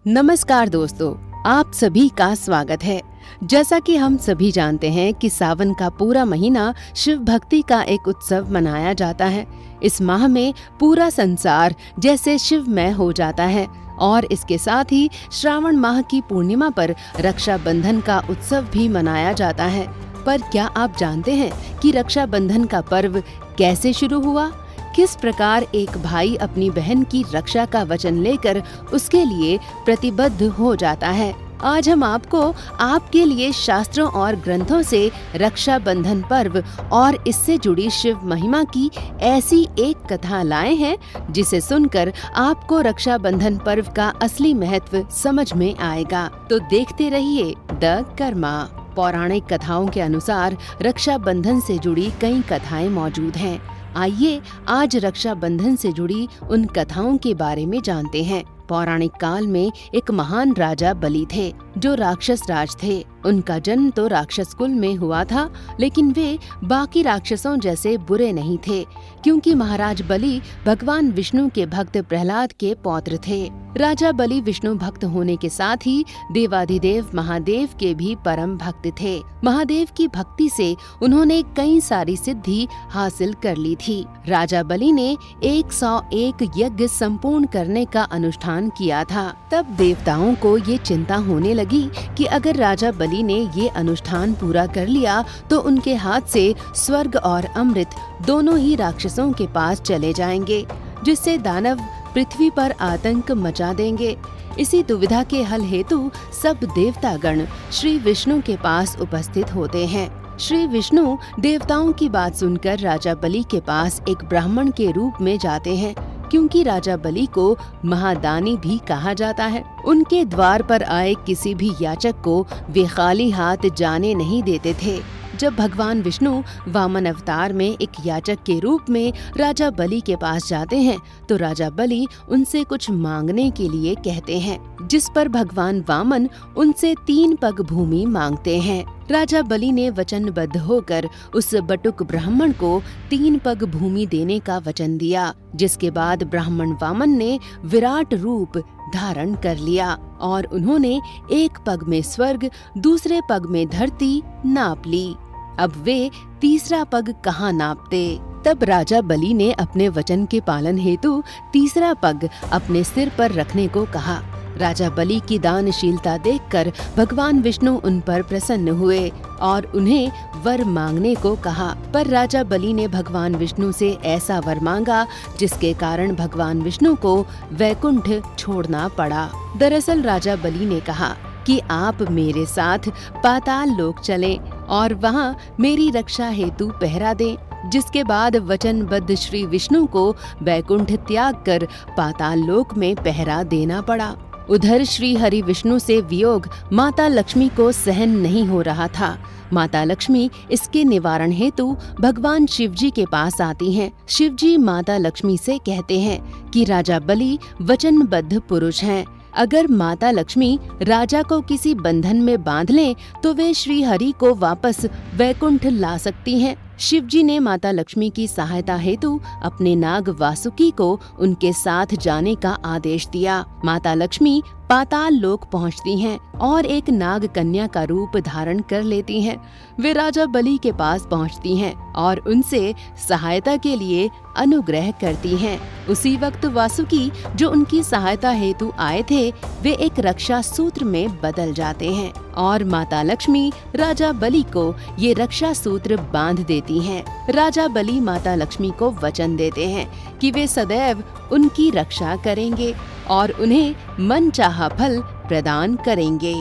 नमस्कार दोस्तों, आप सभी का स्वागत है। जैसा कि हम सभी जानते हैं कि सावन का पूरा महीना शिव भक्ति का एक उत्सव मनाया जाता है। इस माह में पूरा संसार जैसे शिवमय हो जाता है और इसके साथ ही श्रावण माह की पूर्णिमा पर रक्षाबंधन का उत्सव भी मनाया जाता है। पर क्या आप जानते हैं कि रक्षाबंधन का पर्व कैसे शुरू हुआ? किस प्रकार एक भाई अपनी बहन की रक्षा का वचन लेकर उसके लिए प्रतिबद्ध हो जाता है? आज हम आपके लिए शास्त्रों और ग्रंथों से रक्षाबंधन पर्व और इससे जुड़ी शिव महिमा की ऐसी एक कथा लाए हैं जिसे सुनकर आपको रक्षाबंधन पर्व का असली महत्व समझ में आएगा। तो देखते रहिए द कर्मा। पौराणिक कथाओं के अनुसार रक्षाबंधन से जुड़ी कई कथाएं मौजूद हैं। आइए आज रक्षाबंधन से जुड़ी उन कथाओं के बारे में जानते हैं। पौराणिक काल में एक महान राजा बलि थे जो राक्षस राज थे। उनका जन्म तो राक्षस कुल में हुआ था, लेकिन वे बाकी राक्षसों जैसे बुरे नहीं थे, क्योंकि महाराज बलि भगवान विष्णु के भक्त प्रहलाद के पौत्र थे। राजा बलि विष्णु भक्त होने के साथ ही देवाधिदेव महादेव के भी परम भक्त थे। महादेव की भक्ति से उन्होंने कई सारी सिद्धि हासिल कर ली थी। राजा बलि ने 101 यज्ञ संपूर्ण करने का अनुष्ठान किया था। तब देवताओं को ये चिंता होने लगी कि अगर राजा बलि ने ये अनुष्ठान पूरा कर लिया तो उनके हाथ से स्वर्ग और अमृत दोनों ही राक्षसों के पास चले जाएंगे, जिससे दानव पृथ्वी पर आतंक मचा देंगे। इसी दुविधा के हल हेतु सब देवतागण श्री विष्णु के पास उपस्थित होते हैं। श्री विष्णु देवताओं की बात सुनकर राजा बलि के पास एक ब्राह्मण के रूप में जाते हैं, क्योंकि राजा बलि को महादानी भी कहा जाता है। उनके द्वार पर आए किसी भी याचक को वे खाली हाथ जाने नहीं देते थे। जब भगवान विष्णु वामन अवतार में एक याचक के रूप में राजा बलि के पास जाते हैं तो राजा बलि उनसे कुछ मांगने के लिए कहते हैं, जिस पर भगवान वामन उनसे 3 पग भूमि मांगते हैं। राजा बलि ने वचनबद्ध होकर उस बटुक ब्राह्मण को 3 पग भूमि देने का वचन दिया, जिसके बाद ब्राह्मण वामन ने विराट रूप धारण कर लिया और उन्होंने एक पग में स्वर्ग, दूसरे पग में धरती नाप ली। अब वे तीसरा पग कहाँ नापते? तब राजा बलि ने अपने वचन के पालन हेतु तीसरा पग अपने सिर पर रखने को कहा। राजा बलि की दानशीलता देखकर भगवान विष्णु उन पर प्रसन्न हुए और उन्हें वर मांगने को कहा। पर राजा बलि ने भगवान विष्णु से ऐसा वर मांगा जिसके कारण भगवान विष्णु को वैकुंठ छोड़ना पड़ा। दरअसल राजा बलि ने कहा कि आप मेरे साथ पाताल लोक चलें और वहाँ मेरी रक्षा हेतु पहरा दें, जिसके बाद वचनबद्ध श्री विष्णु को वैकुंठ त्याग कर पाताल लोक में पहरा देना पड़ा। उधर श्री हरि विष्णु से वियोग माता लक्ष्मी को सहन नहीं हो रहा था। माता लक्ष्मी इसके निवारण हेतु भगवान शिवजी के पास आती हैं। शिवजी माता लक्ष्मी से कहते हैं कि राजा बलि वचनबद्ध पुरुष हैं। अगर माता लक्ष्मी राजा को किसी बंधन में बांध लें तो वे श्री हरि को वापस वैकुंठ ला सकती हैं। शिवजी ने माता लक्ष्मी की सहायता हेतु अपने नाग वासुकी को उनके साथ जाने का आदेश दिया। माता लक्ष्मी पाताल लोक पहुंचती हैं और एक नाग कन्या का रूप धारण कर लेती हैं। वे राजा बलि के पास पहुंचती हैं और उनसे सहायता के लिए अनुग्रह करती हैं। उसी वक्त वासुकी जो उनकी सहायता हेतु आए थे वे एक रक्षा सूत्र में बदल जाते हैं और माता लक्ष्मी राजा बलि को ये रक्षा सूत्र बांध देती हैं। राजा बलि माता लक्ष्मी को वचन देते हैं कि वे सदैव उनकी रक्षा करेंगे और उन्हें मनचाहा फल प्रदान करेंगे।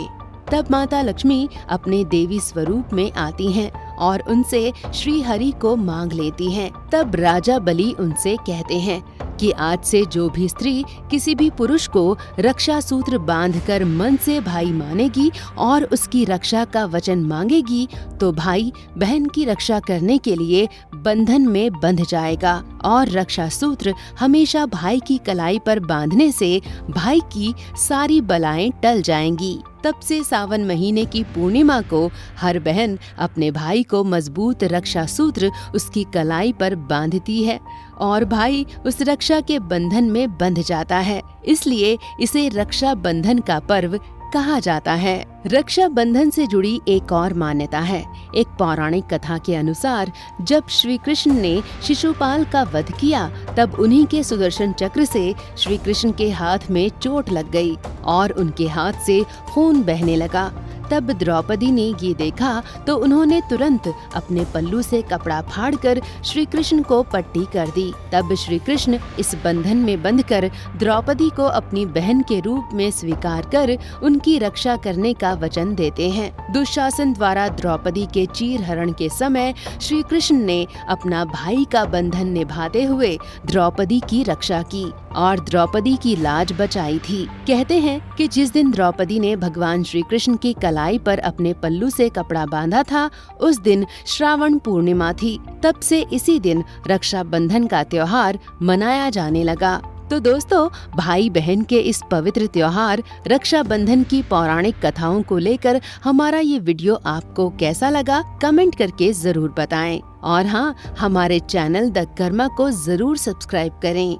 तब माता लक्ष्मी अपने देवी स्वरूप में आती हैं और उनसे श्री हरि को मांग लेती हैं। तब राजा बलि उनसे कहते हैं कि आज से जो भी स्त्री किसी भी पुरुष को रक्षा सूत्र बांधकर मन से भाई मानेगी और उसकी रक्षा का वचन मांगेगी तो भाई बहन की रक्षा करने के लिए बंधन में बंध जाएगा और रक्षा सूत्र हमेशा भाई की कलाई पर बांधने से भाई की सारी बलाएं टल जाएंगी। तब से सावन महीने की पूर्णिमा को हर बहन अपने भाई को मजबूत रक्षा सूत्र उसकी कलाई पर बांधती है और भाई उस रक्षा के बंधन में बंध जाता है। इसलिए इसे रक्षा बंधन का पर्व कहा जाता है। रक्षा बंधन से जुड़ी एक और मान्यता है। एक पौराणिक कथा के अनुसार जब श्री कृष्ण ने शिशुपाल का वध किया तब उन्हीं के सुदर्शन चक्र से श्री कृष्ण के हाथ में चोट लग गई और उनके हाथ से खून बहने लगा। तब द्रौपदी ने ये देखा तो उन्होंने तुरंत अपने पल्लू से कपड़ा फाड़कर श्री कृष्ण को पट्टी कर दी। तब श्री कृष्ण इस बंधन में बंधकर द्रौपदी को अपनी बहन के रूप में स्वीकार कर उनकी रक्षा करने का वचन देते हैं। दुशासन द्वारा द्रौपदी के चीर हरण के समय श्री कृष्ण ने अपना भाई का बंधन निभाते हुए द्रौपदी की रक्षा की और द्रौपदी की लाज बचाई थी। कहते हैं कि जिस दिन द्रौपदी ने भगवान श्री कृष्ण की कलाई पर अपने पल्लू से कपड़ा बांधा था उस दिन श्रावण पूर्णिमा थी। तब से इसी दिन रक्षा बंधन का त्योहार मनाया जाने लगा। तो दोस्तों, भाई बहन के इस पवित्र त्योहार रक्षा बंधन की पौराणिक कथाओं को लेकर हमारा ये वीडियो आपको कैसा लगा कमेंट करके जरूर बताएं। और हाँ, हमारे चैनल द कर्मा को जरूर सब्सक्राइब करें।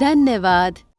धन्यवाद।